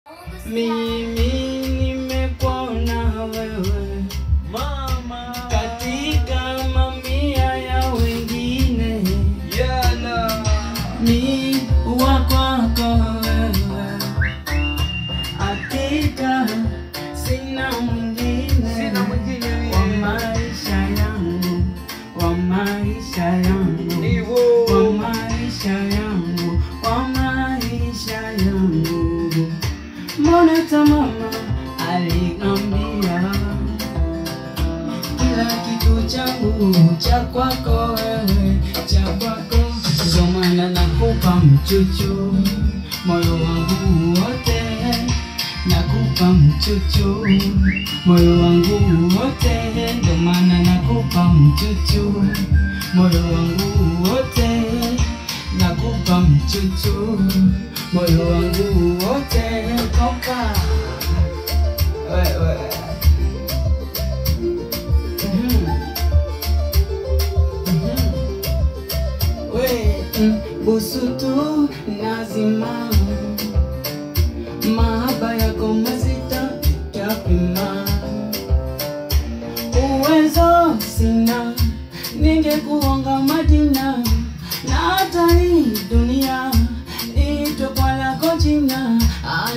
Mimi nimekuona wewe mama katika mamia ya wengine. Yala Ni wa kwako wewe, hakika sina mwingine wa maisha yangu, wa maisha yangu, wa maisha yangu, wa maisha yangu. Mbona mama alinambia kila kitu changu cha kwako wewe, cha kwako. Ndio maana nakupa mchuchu moyo wangu wote, nakupa mchuchu moyo wangu wote. Ndio maana nakupa mchuchu moyo wangu wote, nakupa mchuchu moyo wangu wote. Koka wewe busu tu nazima, mahaba yako mazita yapima. Uwezo sina, ningekuonga Madina, na hata hii dunia itwe kwa lako jina.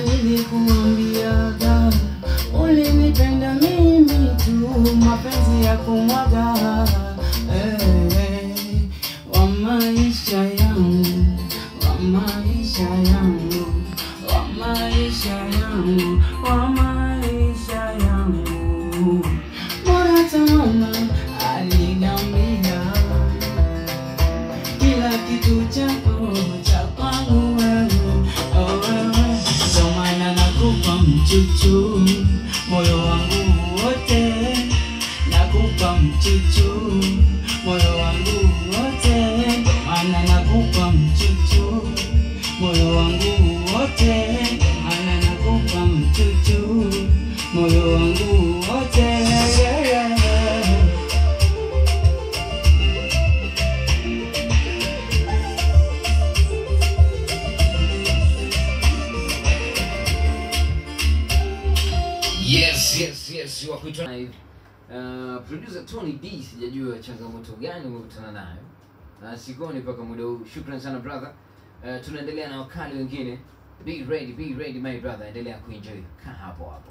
Nilikuambiaga ulinipenda mimi tu, mapenzi ya kumwaga. Wa maisha yangu, wa maisha yangu, wa maisha yangu, wa maisha yangu. Mbona mama alinambia kila kitu chako cha kwangu wewe, wewe. Ndio maana nakupa mchuchu moyo wangu wote, nakupa mchuchu moyo wangu wote. Ndio maana nakupa mchuchu moyo wangu wote, ndio maana nakupa mchuchu moyo wangu wote. Yes, wakuitwa producer Tony D. Sijajua changamoto gani umekutana nayo na sikoni mpaka muda huu. Shukrani sana brother. Tunaendelea na wakali wengine. Be ready my brother, endelea kuenjoy. Kaa hapo hapo.